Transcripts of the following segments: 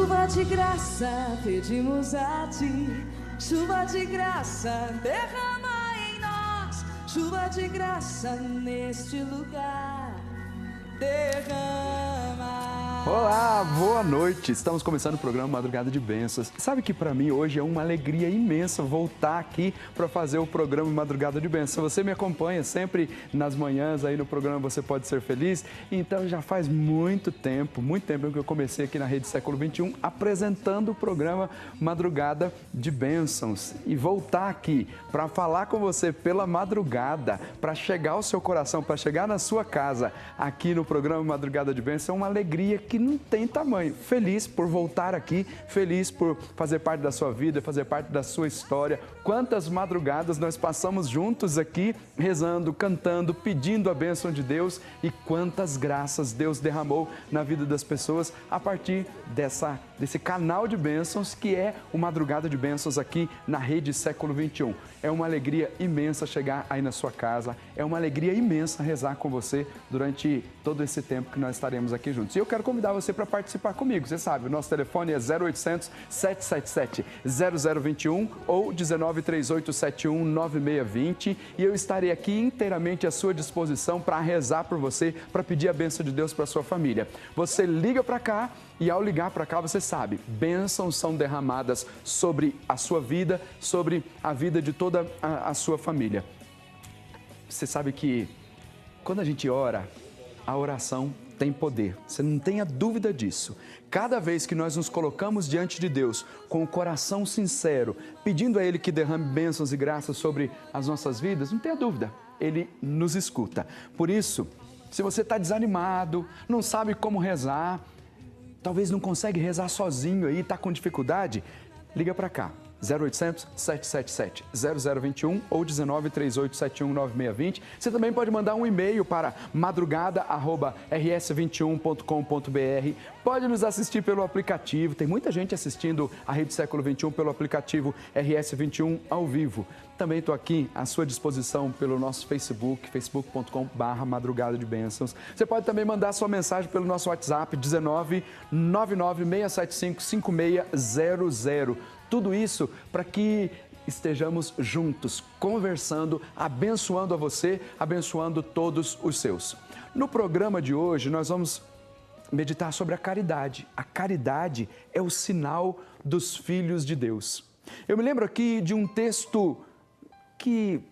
Chuva de graça, pedimos a ti. Chuva de graça, derrama em nós. Chuva de graça neste lugar, derrama. Olá, boa noite. Estamos começando o programa Madrugada de Bênçãos. Sabe que para mim hoje é uma alegria imensa voltar aqui para fazer o programa Madrugada de Bênçãos. Você me acompanha sempre nas manhãs aí no programa Você Pode Ser Feliz. Então já faz muito tempo que eu comecei aqui na Rede Século XXI apresentando o programa Madrugada de Bênçãos. E voltar aqui para falar com você pela madrugada, para chegar ao seu coração, para chegar na sua casa aqui no programa Madrugada de Bênçãos, é uma alegria que não tem tamanho. Feliz por voltar aqui, feliz por fazer parte da sua vida, fazer parte da sua história. Quantas madrugadas nós passamos juntos aqui, rezando, cantando, pedindo a bênção de Deus, e quantas graças Deus derramou na vida das pessoas a partir desse canal de bênçãos que é o Madrugada de Bênçãos aqui na Rede Século XXI. É uma alegria imensa chegar aí na sua casa, é uma alegria imensa rezar com você durante todo esse tempo que nós estaremos aqui juntos. E eu quero convidar você para participar comigo. Você sabe, o nosso telefone é 0800 777 0021 ou 193871 9620, e eu estarei aqui inteiramente à sua disposição para rezar por você, para pedir a bênção de Deus para a sua família. Você liga para cá e ao ligar para cá, você sabe, bênçãos são derramadas sobre a sua vida, sobre a vida de toda a sua família. Você sabe que quando a gente ora, a oração tem poder, você não tenha dúvida disso. Cada vez que nós nos colocamos diante de Deus com o coração sincero, pedindo a Ele que derrame bênçãos e graças sobre as nossas vidas, não tenha dúvida, Ele nos escuta. Por isso, se você está desanimado, não sabe como rezar, talvez não consegue rezar sozinho aí, está com dificuldade, liga para cá. 0800 777 0021 ou 193871 9620. Você também pode mandar um e-mail para madrugada@rs21.com.br. Pode nos assistir pelo aplicativo. Tem muita gente assistindo a Rede Século XXI pelo aplicativo RS21 ao vivo. Também estou aqui à sua disposição pelo nosso Facebook, facebook.com/madrugada de bênçãos. Você pode também mandar sua mensagem pelo nosso WhatsApp, 19 99 675 5600. Tudo isso para que estejamos juntos, conversando, abençoando a você, abençoando todos os seus. No programa de hoje, nós vamos meditar sobre a caridade. A caridade é o sinal dos filhos de Deus. Eu me lembro aqui de um texto que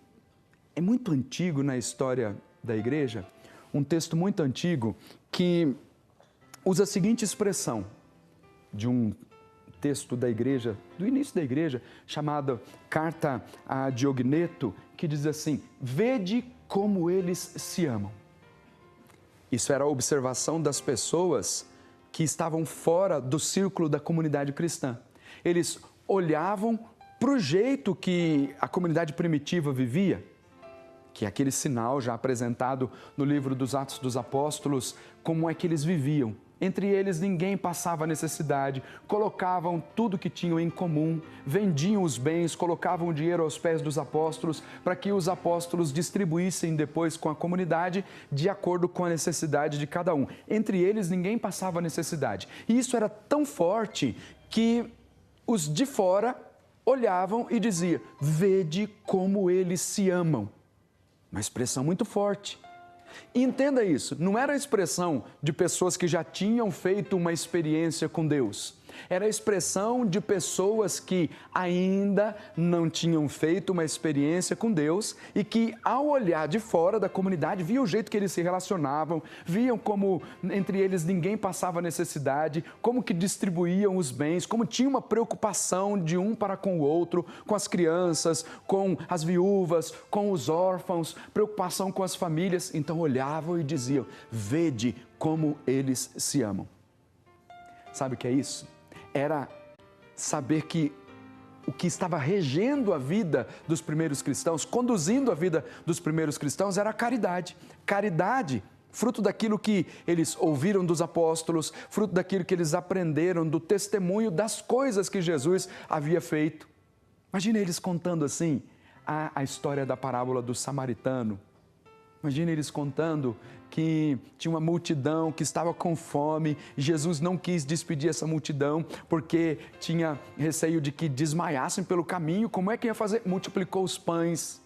é muito antigo na história da igreja, um texto muito antigo que usa a seguinte expressão de um texto da igreja, do início da igreja, chamada Carta a Diogneto, que diz assim: vede como eles se amam. Isso era a observação das pessoas que estavam fora do círculo da comunidade cristã. Eles olhavam para o jeito que a comunidade primitiva vivia, que é aquele sinal já apresentado no livro dos Atos dos Apóstolos, como é que eles viviam. Entre eles ninguém passava necessidade, colocavam tudo que tinham em comum, vendiam os bens, colocavam o dinheiro aos pés dos apóstolos para que os apóstolos distribuíssem depois com a comunidade de acordo com a necessidade de cada um. Entre eles ninguém passava necessidade. E isso era tão forte que os de fora olhavam e diziam: vede como eles se amam. Uma expressão muito forte. E entenda isso, não era a expressão de pessoas que já tinham feito uma experiência com Deus. Era a expressão de pessoas que ainda não tinham feito uma experiência com Deus e que, ao olhar de fora da comunidade, viam o jeito que eles se relacionavam, viam como entre eles ninguém passava necessidade, como que distribuíam os bens, como tinha uma preocupação de um para com o outro, com as crianças, com as viúvas, com os órfãos, preocupação com as famílias. Então olhavam e diziam: vede como eles se amam. Sabe o que é isso? Era saber que o que estava regendo a vida dos primeiros cristãos, conduzindo a vida dos primeiros cristãos, era a caridade. Caridade, fruto daquilo que eles ouviram dos apóstolos, fruto daquilo que eles aprenderam, do testemunho das coisas que Jesus havia feito. Imagina eles contando assim a história da parábola do samaritano, Imagina eles contando que tinha uma multidão que estava com fome. Jesus não quis despedir essa multidão porque tinha receio de que desmaiassem pelo caminho. Como é que ia fazer? Multiplicou os pães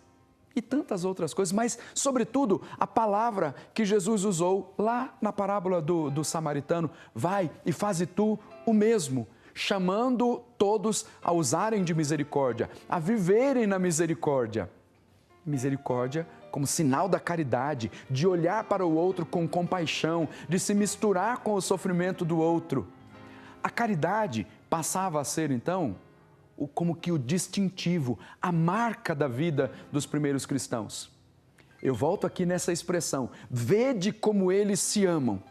e tantas outras coisas, mas, sobretudo, a palavra que Jesus usou lá na parábola do samaritano: vai e faze tu o mesmo, chamando todos a usarem de misericórdia, a viverem na misericórdia. Misericórdia como sinal da caridade, de olhar para o outro com compaixão, de se misturar com o sofrimento do outro. A caridade passava a ser, então, como que o distintivo, a marca da vida dos primeiros cristãos. Eu volto aqui nessa expressão: vede como eles se amam.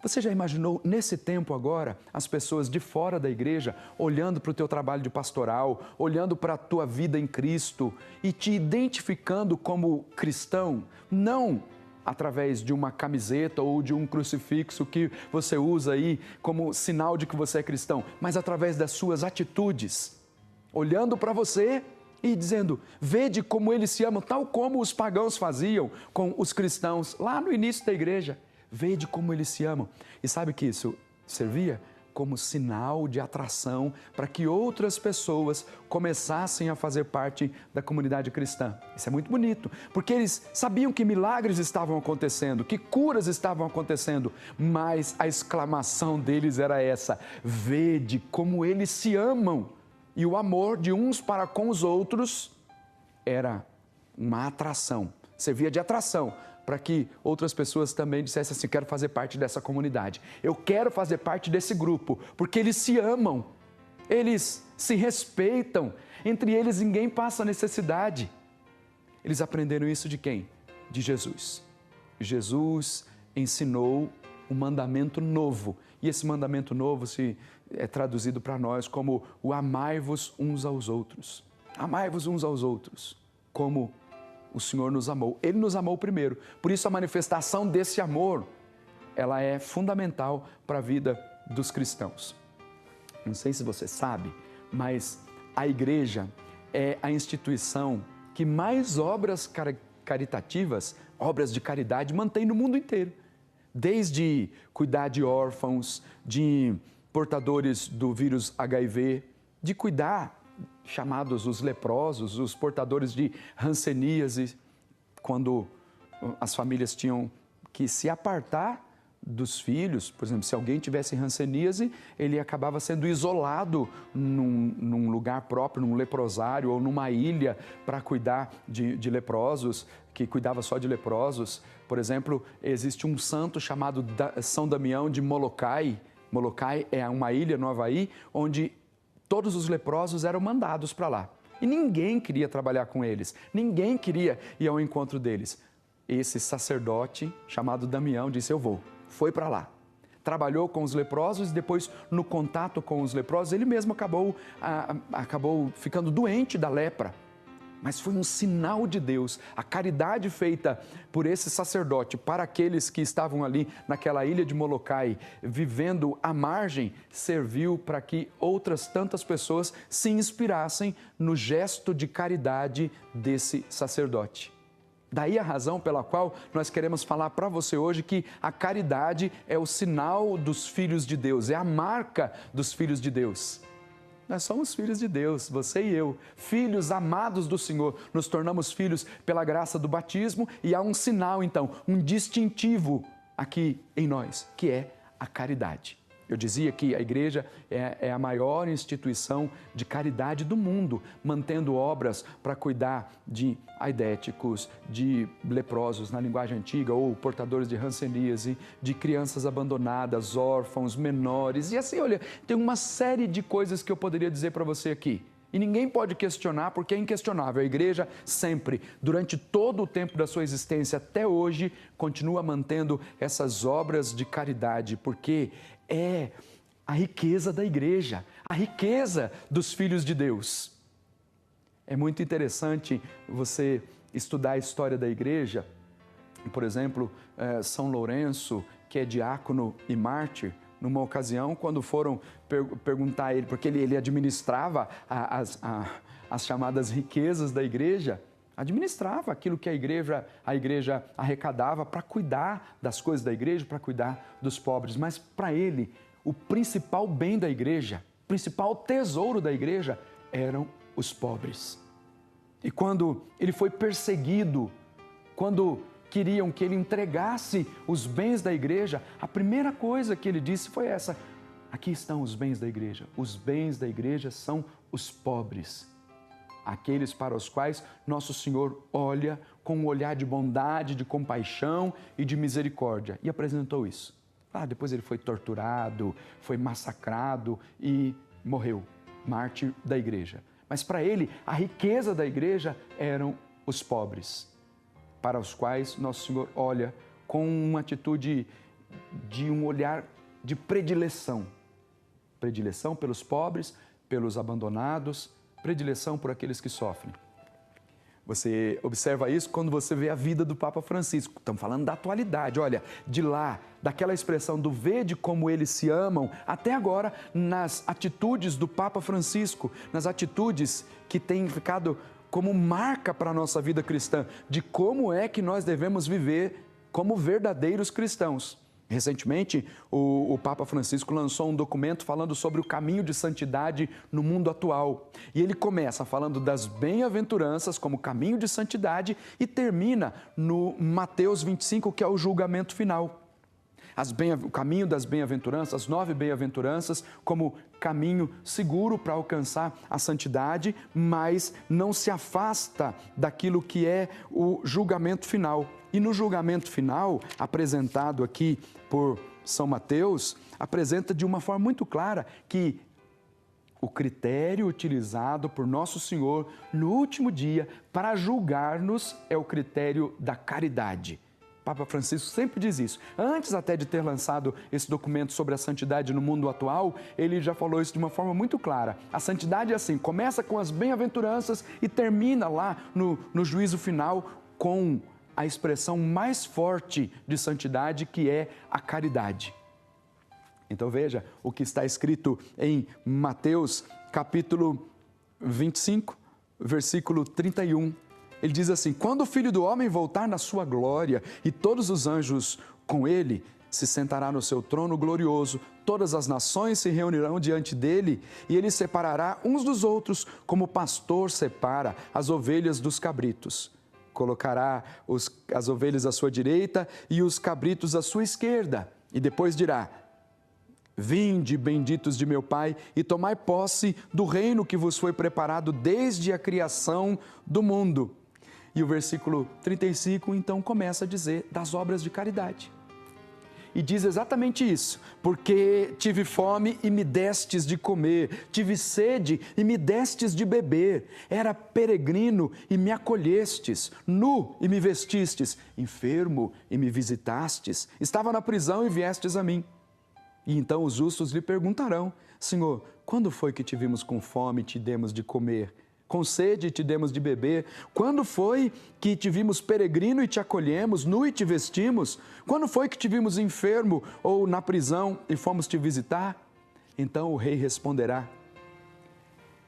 Você já imaginou, nesse tempo agora, as pessoas de fora da igreja olhando para o teu trabalho de pastoral, olhando para a tua vida em Cristo e te identificando como cristão, não através de uma camiseta ou de um crucifixo que você usa aí como sinal de que você é cristão, mas através das suas atitudes, olhando para você e dizendo: vede como eles se amam, tal como os pagãos faziam com os cristãos lá no início da igreja. Vede como eles se amam. E sabe que isso servia como sinal de atração para que outras pessoas começassem a fazer parte da comunidade cristã. Isso é muito bonito, porque eles sabiam que milagres estavam acontecendo, que curas estavam acontecendo, mas a exclamação deles era essa: vede como eles se amam. E o amor de uns para com os outros era uma atração, servia de atração para que outras pessoas também dissessem assim: quero fazer parte dessa comunidade, eu quero fazer parte desse grupo, porque eles se amam, eles se respeitam, entre eles ninguém passa necessidade. Eles aprenderam isso de quem? De Jesus. Jesus ensinou um mandamento novo, e esse mandamento novo é traduzido para nós como o amai-vos uns aos outros. Amai-vos uns aos outros, como o Senhor nos amou. Ele nos amou primeiro. Por isso a manifestação desse amor, ela é fundamental para a vida dos cristãos. Não sei se você sabe, mas a igreja é a instituição que mais obras caritativas, obras de caridade, mantém no mundo inteiro. Desde cuidar de órfãos, de portadores do vírus HIV, de cuidar chamados os leprosos, os portadores de hanseníase, quando as famílias tinham que se apartar dos filhos. Por exemplo, se alguém tivesse hanseníase, ele acabava sendo isolado num lugar próprio, num leprosário ou numa ilha para cuidar de leprosos, que cuidava só de leprosos. Por exemplo, existe um santo chamado São Damião de Molokai. Molokai é uma ilha no Havaí, onde todos os leprosos eram mandados para lá. E ninguém queria trabalhar com eles, ninguém queria ir ao encontro deles. Esse sacerdote, chamado Damião, disse: eu vou. Foi para lá. Trabalhou com os leprosos e depois, no contato com os leprosos, ele mesmo acabou ficando doente da lepra. Mas foi um sinal de Deus. A caridade feita por esse sacerdote para aqueles que estavam ali naquela ilha de Molokai, vivendo à margem, serviu para que outras tantas pessoas se inspirassem no gesto de caridade desse sacerdote. Daí a razão pela qual nós queremos falar para você hoje que a caridade é o sinal dos filhos de Deus, é a marca dos filhos de Deus. Nós somos filhos de Deus, você e eu, filhos amados do Senhor. Nos tornamos filhos pela graça do batismo e há um sinal, então, um distintivo aqui em nós, que é a caridade. Eu dizia que a igreja é a maior instituição de caridade do mundo, mantendo obras para cuidar de aidéticos, de leprosos na linguagem antiga, ou portadores de hanseníase, de crianças abandonadas, órfãos, menores. E assim, olha, tem uma série de coisas que eu poderia dizer para você aqui. E ninguém pode questionar, porque é inquestionável. A igreja sempre, durante todo o tempo da sua existência, até hoje, continua mantendo essas obras de caridade, porque é a riqueza da igreja, a riqueza dos filhos de Deus. É muito interessante você estudar a história da igreja. Por exemplo, São Lourenço, que é diácono e mártir, numa ocasião, quando foram perguntar a ele, porque ele administrava as chamadas riquezas da igreja, administrava aquilo que a igreja arrecadava para cuidar das coisas da igreja, para cuidar dos pobres. Mas para ele, o principal bem da igreja, o principal tesouro da igreja eram os pobres. E quando ele foi perseguido, quando queriam que ele entregasse os bens da igreja, a primeira coisa que ele disse foi essa: aqui estão os bens da igreja. Os bens da igreja são os pobres, aqueles para os quais nosso Senhor olha com um olhar de bondade, de compaixão e de misericórdia. E apresentou isso. Depois ele foi torturado, foi massacrado e morreu, mártir da igreja. Mas para ele, a riqueza da igreja eram os pobres, para os quais nosso Senhor olha com uma atitude de um olhar de predileção. Predileção pelos pobres, pelos abandonados, predileção por aqueles que sofrem. Você observa isso quando você vê a vida do Papa Francisco. Estamos falando da atualidade, olha, de lá, daquela expressão do vede como eles se amam, até agora nas atitudes do Papa Francisco, nas atitudes que têm ficado como marca para a nossa vida cristã, de como é que nós devemos viver como verdadeiros cristãos. Recentemente, o Papa Francisco lançou um documento falando sobre o caminho de santidade no mundo atual. E ele começa falando das bem-aventuranças como caminho de santidade e termina no Mateus 25, que é o julgamento final. O caminho das bem-aventuranças, as 9 bem-aventuranças, como caminho seguro para alcançar a santidade, mas não se afasta daquilo que é o julgamento final. E no julgamento final, apresentado aqui por São Mateus, apresenta de uma forma muito clara que o critério utilizado por Nosso Senhor no último dia para julgar-nos é o critério da caridade. Papa Francisco sempre diz isso. Antes até de ter lançado esse documento sobre a santidade no mundo atual, ele já falou isso de uma forma muito clara. A santidade é assim, começa com as bem-aventuranças e termina lá no juízo final com a expressão mais forte de santidade, que é a caridade. Então veja o que está escrito em Mateus capítulo 25, versículo 31. Ele diz assim: quando o Filho do Homem voltar na sua glória e todos os anjos com ele, se sentará no seu trono glorioso, todas as nações se reunirão diante dele e ele separará uns dos outros, como o pastor separa as ovelhas dos cabritos. Colocará as ovelhas à sua direita e os cabritos à sua esquerda. E depois dirá: vinde, benditos de meu Pai, e tomai posse do reino que vos foi preparado desde a criação do mundo. E o versículo 35, então, começa a dizer das obras de caridade. E diz exatamente isso: porque tive fome e me destes de comer, tive sede e me destes de beber, era peregrino e me acolhestes, nu e me vestistes, enfermo e me visitastes, estava na prisão e viestes a mim. E então os justos lhe perguntarão: Senhor, quando foi que te vimos com fome e te demos de comer? Com sede e te demos de beber? Quando foi que te vimos peregrino e te acolhemos, nu e te vestimos? Quando foi que te vimos enfermo ou na prisão e fomos te visitar? Então o rei responderá: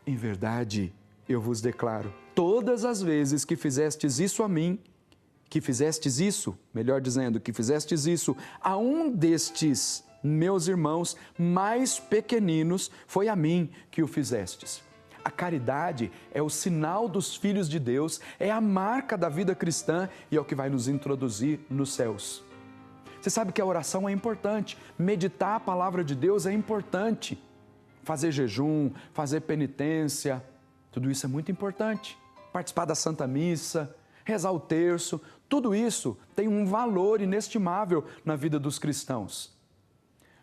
em verdade, eu vos declaro, todas as vezes que fizestes isso a mim, que fizestes isso a um destes meus irmãos mais pequeninos, foi a mim que o fizestes. A caridade é o sinal dos filhos de Deus, é a marca da vida cristã e é o que vai nos introduzir nos céus. Você sabe que a oração é importante, meditar a palavra de Deus é importante. Fazer jejum, fazer penitência, tudo isso é muito importante. Participar da Santa Missa, rezar o terço, tudo isso tem um valor inestimável na vida dos cristãos.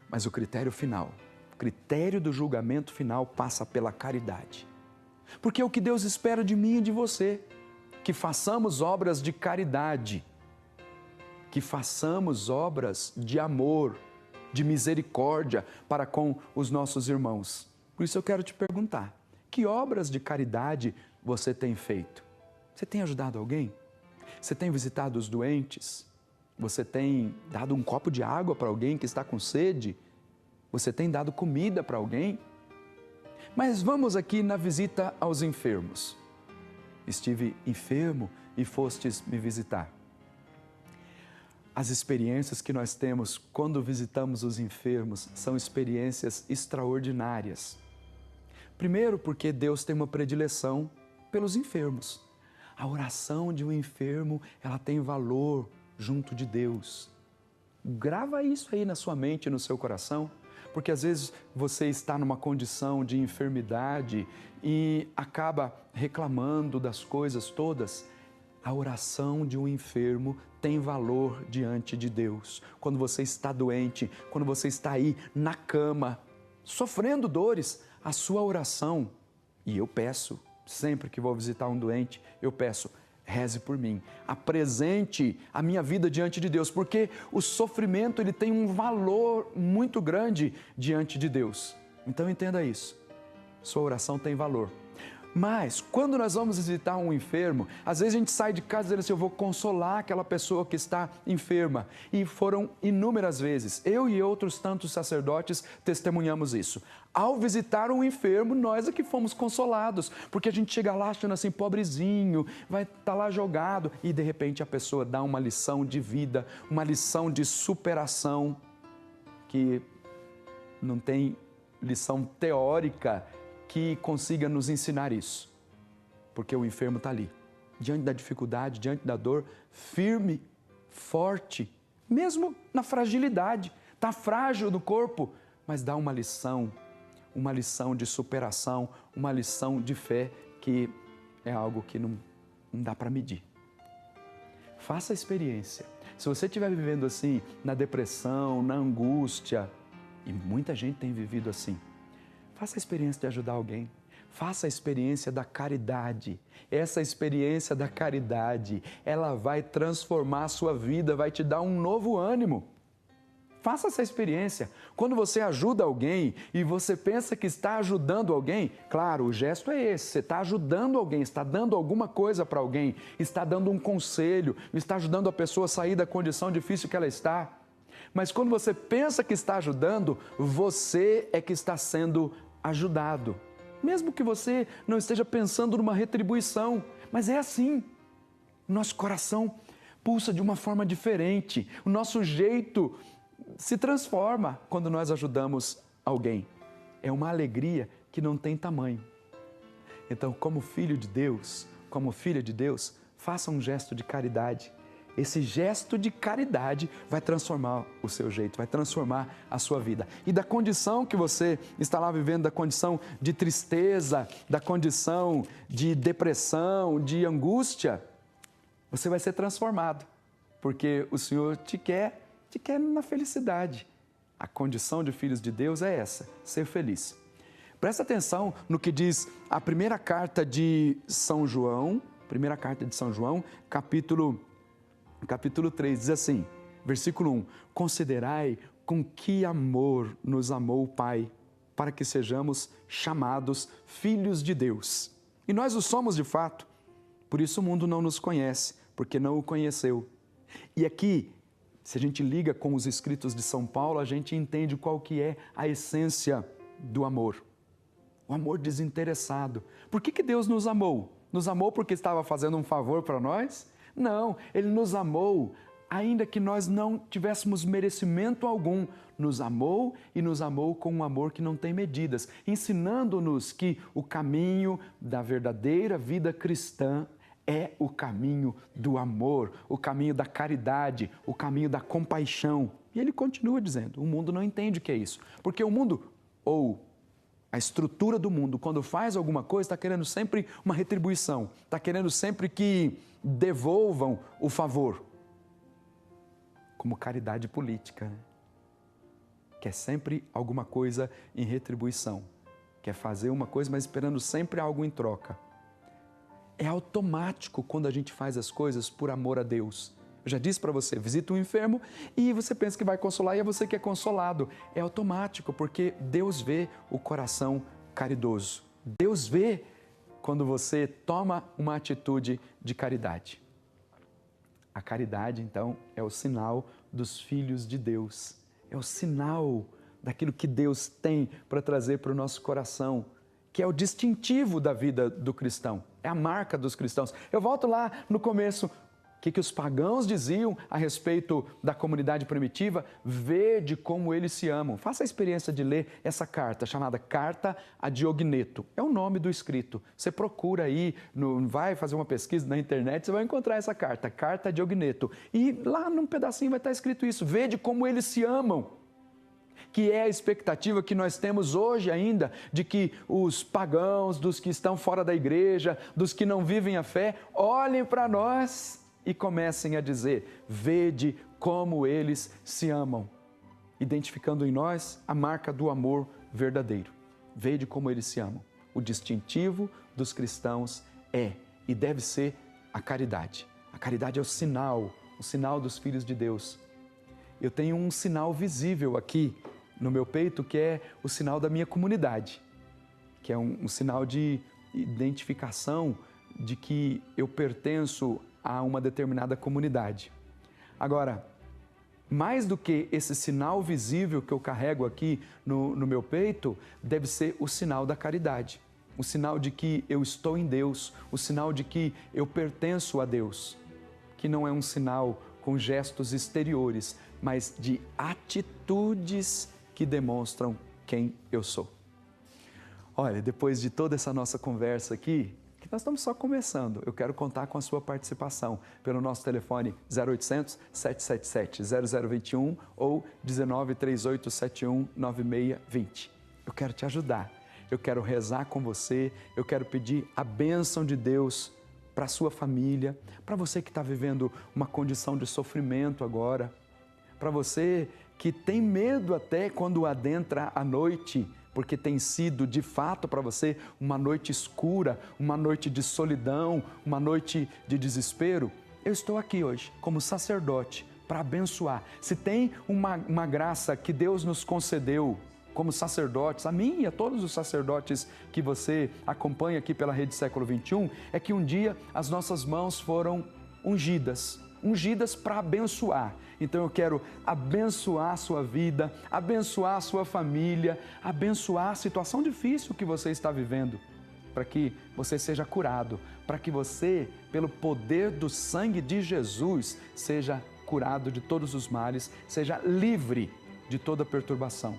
Mas o critério final, o critério do julgamento final passa pela caridade. Porque é o que Deus espera de mim e de você, que façamos obras de caridade, que façamos obras de amor, de misericórdia para com os nossos irmãos. Por isso eu quero te perguntar, que obras de caridade você tem feito? Você tem ajudado alguém? Você tem visitado os doentes? Você tem dado um copo de água para alguém que está com sede? Você tem dado comida para alguém? Mas vamos aqui na visita aos enfermos. estive enfermo e fostes me visitar. As experiências que nós temos quando visitamos os enfermos são experiências extraordinárias. Primeiro, porque Deus tem uma predileção pelos enfermos. A oração de um enfermo, ela tem valor junto de Deus. Grava isso aí na sua mente e no seu coração, porque às vezes você está numa condição de enfermidade e acaba reclamando das coisas todas. A oração de um enfermo tem valor diante de Deus. Quando você está doente, quando você está aí na cama, sofrendo dores, a sua oração, e eu peço, sempre que vou visitar um doente, eu peço, reze por mim, apresente a minha vida diante de Deus, porque o sofrimento ele tem um valor muito grande diante de Deus. Então entenda isso, sua oração tem valor. Mas, quando nós vamos visitar um enfermo, às vezes a gente sai de casa dizendo assim, eu vou consolar aquela pessoa que está enferma. E foram inúmeras vezes, eu e outros tantos sacerdotes testemunhamos isso. Ao visitar um enfermo, nós é que fomos consolados, porque a gente chega lá achando assim, pobrezinho, vai estar lá jogado, e de repente a pessoa dá uma lição de vida, uma lição de superação, que não tem lição teórica que consiga nos ensinar isso, porque o enfermo está ali, diante da dificuldade, diante da dor, firme, forte, mesmo na fragilidade, está frágil no corpo, mas dá uma lição de superação, uma lição de fé que é algo que não dá para medir. Faça a experiência. Se você estiver vivendo assim, na depressão, na angústia, e muita gente tem vivido assim, faça a experiência de ajudar alguém. Faça a experiência da caridade. Essa experiência da caridade, ela vai transformar a sua vida, vai te dar um novo ânimo. Faça essa experiência. Quando você ajuda alguém e você pensa que está ajudando alguém, claro, o gesto é esse, você está ajudando alguém, está dando alguma coisa para alguém, está dando um conselho, está ajudando a pessoa a sair da condição difícil que ela está. Mas quando você pensa que está ajudando, você é que está sendo ajudado, mesmo que você não esteja pensando numa retribuição, mas é assim, nosso coração pulsa de uma forma diferente, o nosso jeito se transforma quando nós ajudamos alguém, é uma alegria que não tem tamanho. Então, como filho de Deus, como filha de Deus, faça um gesto de caridade. Esse gesto de caridade vai transformar o seu jeito, vai transformar a sua vida. E da condição que você está lá vivendo, da condição de tristeza, da condição de depressão, de angústia, você vai ser transformado, porque o Senhor te quer na felicidade. A condição de filhos de Deus é essa, ser feliz. Presta atenção no que diz a primeira carta de São João, capítulo 3, diz assim, versículo 1, considerai com que amor nos amou o Pai, para que sejamos chamados filhos de Deus. E nós o somos de fato, por isso o mundo não nos conhece, porque não o conheceu. E aqui, se a gente liga com os escritos de São Paulo, a gente entende qual que é a essência do amor. O amor desinteressado. Por que Deus nos amou? Nos amou porque estava fazendo um favor para nós? Não, Ele nos amou, ainda que nós não tivéssemos merecimento algum, nos amou e nos amou com um amor que não tem medidas, ensinando-nos que o caminho da verdadeira vida cristã é o caminho do amor, o caminho da caridade, o caminho da compaixão. E ele continua dizendo, o mundo não entende o que é isso, porque o mundo, ou a estrutura do mundo, quando faz alguma coisa, está querendo sempre uma retribuição, está querendo sempre que devolvam o favor, como caridade política, né? Quer sempre alguma coisa em retribuição, quer fazer uma coisa, mas esperando sempre algo em troca. É automático quando a gente faz as coisas por amor a Deus. Eu já disse para você, visita um enfermo e você pensa que vai consolar e é você que é consolado. É automático, porque Deus vê o coração caridoso. Deus vê quando você toma uma atitude de caridade. A caridade, então, é o sinal dos filhos de Deus. É o sinal daquilo que Deus tem para trazer para o nosso coração. que é o distintivo da vida do cristão, é a marca dos cristãos. Eu volto lá no começo, o que os pagãos diziam a respeito da comunidade primitiva? Vede como eles se amam. Faça a experiência de ler essa carta, chamada Carta a Diogneto. É o nome do escrito. Você procura aí, vai fazer uma pesquisa na internet, você vai encontrar essa carta, Carta a Diogneto. E lá num pedacinho vai estar escrito isso, vede como eles se amam. Que é a expectativa que nós temos hoje ainda, de que os pagãos, dos que estão fora da igreja, dos que não vivem a fé, olhem para nós e comecem a dizer, vede como eles se amam, identificando em nós a marca do amor verdadeiro. Vede como eles se amam. O distintivo dos cristãos é e deve ser a caridade. A caridade é o sinal dos filhos de Deus. Eu tenho um sinal visível aqui no meu peito, que é o sinal da minha comunidade, que é um sinal de identificação de que eu pertenço a uma determinada comunidade. Agora, mais do que esse sinal visível que eu carrego aqui no meu peito, deve ser o sinal da caridade, o sinal de que eu estou em Deus, o sinal de que eu pertenço a Deus, que não é um sinal com gestos exteriores, mas de atitudes que demonstram quem eu sou. Olha, depois de toda essa nossa conversa aqui, que nós estamos só começando, eu quero contar com a sua participação pelo nosso telefone 0800 777 0021 ou 19 3871 9620. Eu quero te ajudar, eu quero rezar com você, eu quero pedir a bênção de Deus para a sua família, para você que está vivendo uma condição de sofrimento agora, para você que tem medo até quando adentra a noite, porque tem sido, de fato, para você uma noite escura, uma noite de solidão, uma noite de desespero. Eu estou aqui hoje como sacerdote para abençoar. Se tem uma graça que Deus nos concedeu como sacerdotes, a mim e a todos os sacerdotes que você acompanha aqui pela Rede Século XXI, é que um dia as nossas mãos foram ungidas para abençoar. Então eu quero abençoar a sua vida, abençoar a sua família, abençoar a situação difícil que você está vivendo, para que você seja curado, para que você, pelo poder do sangue de Jesus, seja curado de todos os males, seja livre de toda perturbação.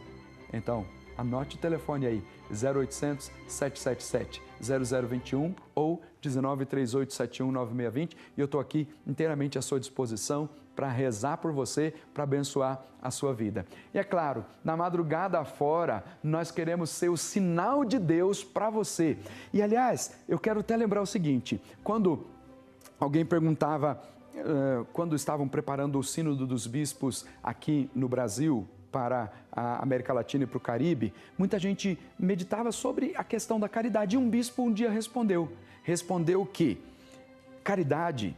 Então, anote o telefone aí, 0800 777 0021 ou 19 3871 9620, e eu estou aqui inteiramente à sua disposição para rezar por você, para abençoar a sua vida. E é claro, na madrugada afora, nós queremos ser o sinal de Deus para você. E aliás, eu quero até lembrar o seguinte, quando alguém perguntava, quando estavam preparando o Sínodo dos Bispos aqui no Brasil, para a América Latina e para o Caribe, muita gente meditava sobre a questão da caridade. E um bispo um dia respondeu que caridade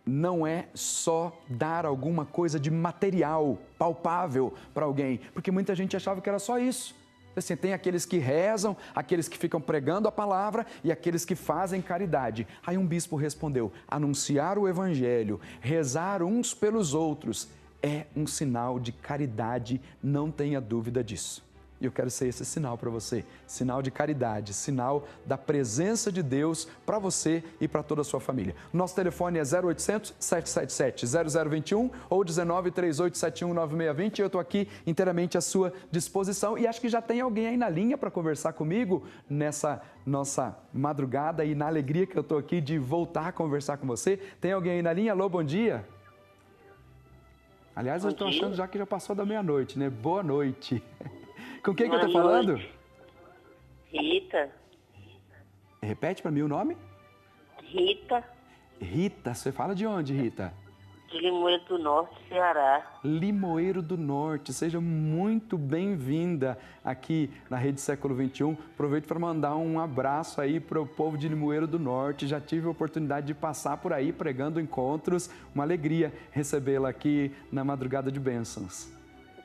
não é só dar alguma coisa de material, palpável para alguém, porque muita gente achava que era só isso. Assim, tem aqueles que rezam, aqueles que ficam pregando a palavra e aqueles que fazem caridade. Aí um bispo respondeu, anunciar o evangelho, rezar uns pelos outros, é um sinal de caridade, não tenha dúvida disso. E eu quero ser esse sinal para você, sinal de caridade, sinal da presença de Deus para você e para toda a sua família. Nosso telefone é 0800 777 0021 ou 19 3871 9620. Eu estou aqui inteiramente à sua disposição e acho que já tem alguém aí na linha para conversar comigo nessa nossa madrugada e na alegria que eu estou aqui de voltar a conversar com você. Tem alguém aí na linha? Alô, bom dia. Aliás, eu estou achando já que já passou da meia-noite, né? Boa noite. Com quem que eu estou falando? Rita. Repete para mim o nome? Rita. Rita, você fala de onde, Rita? De Limoeiro do Norte, Ceará. Limoeiro do Norte, seja muito bem-vinda aqui na Rede Século XXI. Aproveito para mandar um abraço aí para o povo de Limoeiro do Norte. Já tive a oportunidade de passar por aí pregando encontros. Uma alegria recebê-la aqui na Madrugada de Bênçãos.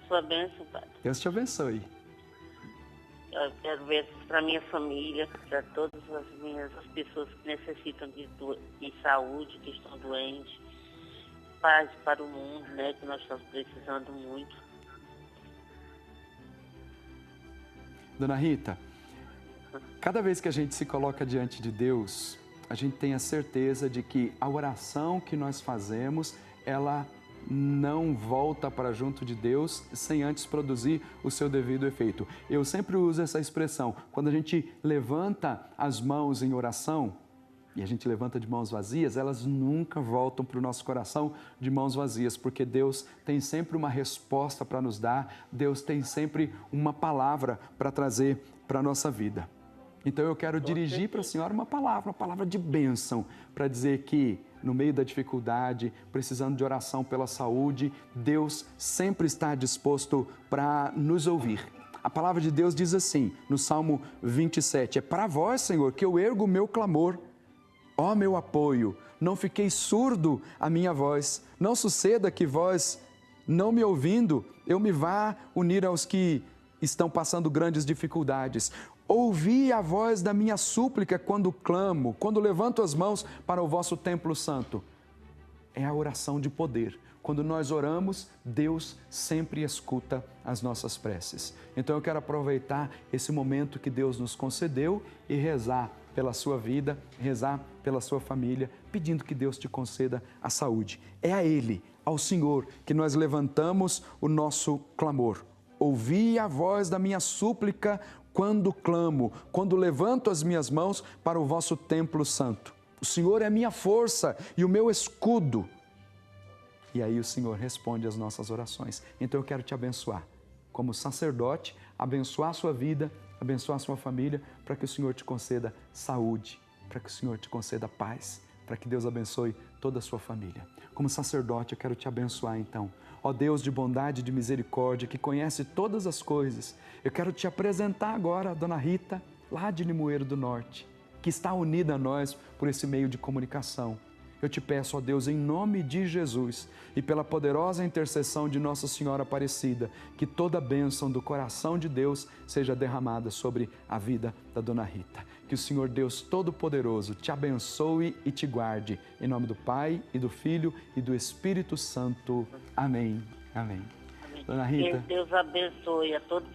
Sua bênção, Padre. Deus te abençoe. Eu quero ver para minha família, para todas as pessoas que necessitam de saúde, que estão doentes. Paz para o mundo, né, que nós estamos precisando muito. Dona Rita, Cada vez que a gente se coloca diante de Deus, a gente tem a certeza de que a oração que nós fazemos, ela não volta para junto de Deus sem antes produzir o seu devido efeito. Eu sempre uso essa expressão. Quando a gente levanta as mãos em oração, e a gente levanta de mãos vazias, elas nunca voltam para o nosso coração de mãos vazias, porque Deus tem sempre uma resposta para nos dar, Deus tem sempre uma palavra para trazer para a nossa vida. Então eu quero dirigir para a senhora uma palavra de bênção, para dizer que no meio da dificuldade, precisando de oração pela saúde, Deus sempre está disposto para nos ouvir. A palavra de Deus diz assim, no Salmo 27, é para vós, Senhor, que eu ergo o meu clamor. Ó meu apoio, não fiquei surdo à minha voz, não suceda que vós, não me ouvindo, eu me vá unir aos que estão passando grandes dificuldades. Ouvi a voz da minha súplica quando clamo, quando levanto as mãos para o vosso templo santo. É a oração de poder. Quando nós oramos, Deus sempre escuta as nossas preces. Então eu quero aproveitar esse momento que Deus nos concedeu e rezar pela sua vida, rezar pela sua família, pedindo que Deus te conceda a saúde. É a Ele, ao Senhor, que nós levantamos o nosso clamor. Ouvi a voz da minha súplica quando clamo, quando levanto as minhas mãos para o vosso templo santo. O Senhor é a minha força e o meu escudo. E aí o Senhor responde às nossas orações. Então eu quero te abençoar, como sacerdote, abençoar a sua vida, abençoar a sua família, para que o Senhor te conceda saúde, para que o Senhor te conceda paz, para que Deus abençoe toda a sua família. Como sacerdote, eu quero te abençoar então. Ó Deus de bondade e de misericórdia, que conhece todas as coisas, eu quero te apresentar agora a Dona Rita, lá de Limoeiro do Norte, que está unida a nós por esse meio de comunicação. Eu te peço, ó Deus, em nome de Jesus e pela poderosa intercessão de Nossa Senhora Aparecida, que toda a bênção do coração de Deus seja derramada sobre a vida da Dona Rita. Que o Senhor Deus Todo-Poderoso te abençoe e te guarde. Em nome do Pai, e do Filho, e do Espírito Santo. Amém. Amém. Amém. Dona Rita. Que Deus abençoe a todos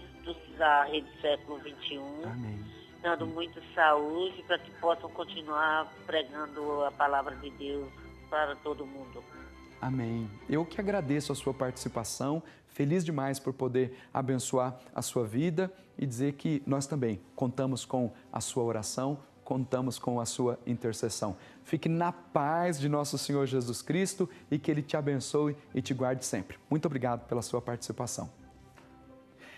da Rede Século XXI. Amém. Dando muita saúde para que possam continuar pregando a palavra de Deus para todo mundo. Amém. Eu que agradeço a sua participação, feliz demais por poder abençoar a sua vida e dizer que nós também contamos com a sua oração, contamos com a sua intercessão. Fique na paz de nosso Senhor Jesus Cristo e que Ele te abençoe e te guarde sempre. Muito obrigado pela sua participação.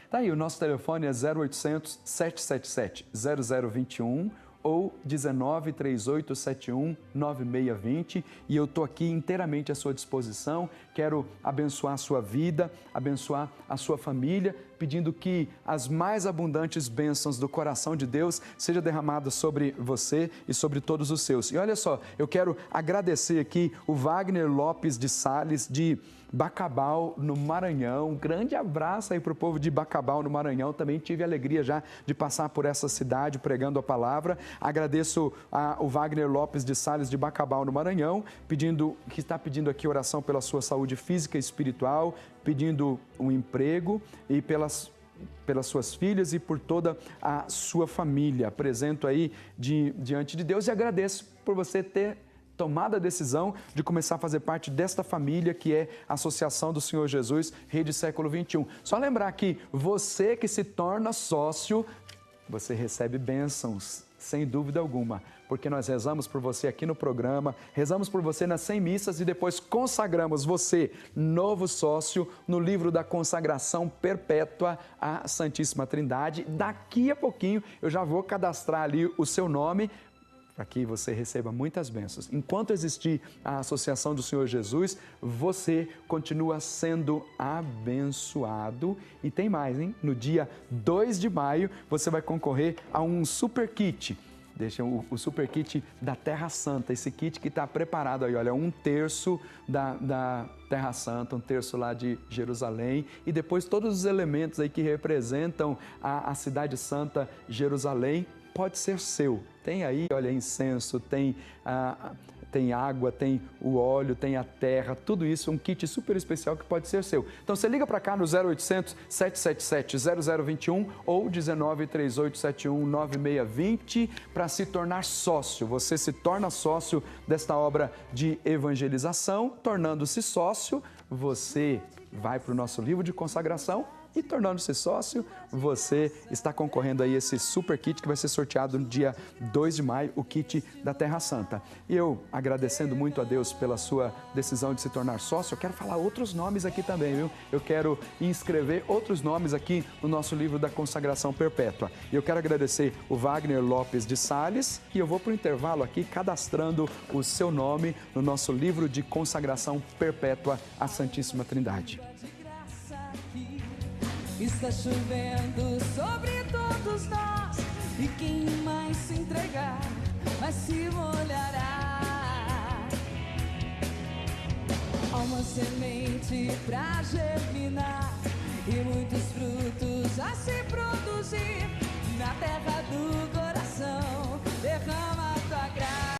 Tá aí, o nosso telefone é 0800 777 0021 ou 19 3871 9620 e eu estou aqui inteiramente à sua disposição. Quero abençoar a sua vida, abençoar a sua família, pedindo que as mais abundantes bênçãos do coração de Deus sejam derramadas sobre você e sobre todos os seus. E olha só, eu quero agradecer aqui o Wagner Lopes de Sales, de Bacabal, no Maranhão. Um grande abraço aí para o povo de Bacabal, no Maranhão. Também tive a alegria já de passar por essa cidade pregando a palavra. Agradeço ao Wagner Lopes de Sales, de Bacabal, no Maranhão, que está pedindo aqui oração pela sua saúde física e espiritual, pedindo um emprego e pelas suas filhas e por toda a sua família. Apresento aí diante de Deus e agradeço por você ter tomado a decisão de começar a fazer parte desta família que é a Associação do Senhor Jesus, Rede Século XXI. Só lembrar que você que se torna sócio, você recebe bênçãos, sem dúvida alguma, porque nós rezamos por você aqui no programa, rezamos por você nas 100 missas e depois consagramos você, novo sócio, no livro da consagração perpétua à Santíssima Trindade. Daqui a pouquinho eu já vou cadastrar ali o seu nome, para que você receba muitas bênçãos. Enquanto existir a Associação do Senhor Jesus, você continua sendo abençoado. E tem mais, hein? No dia 2 de maio, você vai concorrer a um super kit. Deixa o super kit da Terra Santa, esse kit que está preparado aí, olha, 1/3 da Terra Santa, 1/3 lá de Jerusalém e depois todos os elementos aí que representam a Cidade Santa, Jerusalém, pode ser seu. Tem aí, olha, incenso, tem tem água, tem o óleo, tem a terra, tudo isso, um kit super especial que pode ser seu. Então você liga para cá no 0800 777 0021 ou 19 3871 9620 para se tornar sócio. Você se torna sócio desta obra de evangelização. Tornando-se sócio, você vai para o nosso livro de consagração e, tornando-se sócio, você está concorrendo aí esse super kit que vai ser sorteado no dia 2 de maio, o kit da Terra Santa. E eu, agradecendo muito a Deus pela sua decisão de se tornar sócio, eu quero falar outros nomes aqui também, viu? Eu quero inscrever outros nomes aqui no nosso livro da consagração perpétua. E eu quero agradecer o Wagner Lopes de Sales e eu vou para o intervalo aqui cadastrando o seu nome no nosso livro de consagração perpétua à Santíssima Trindade. Está chovendo sobre todos nós, e quem mais se entregar, mais se molhará. Há uma semente pra germinar e muitos frutos a se produzir.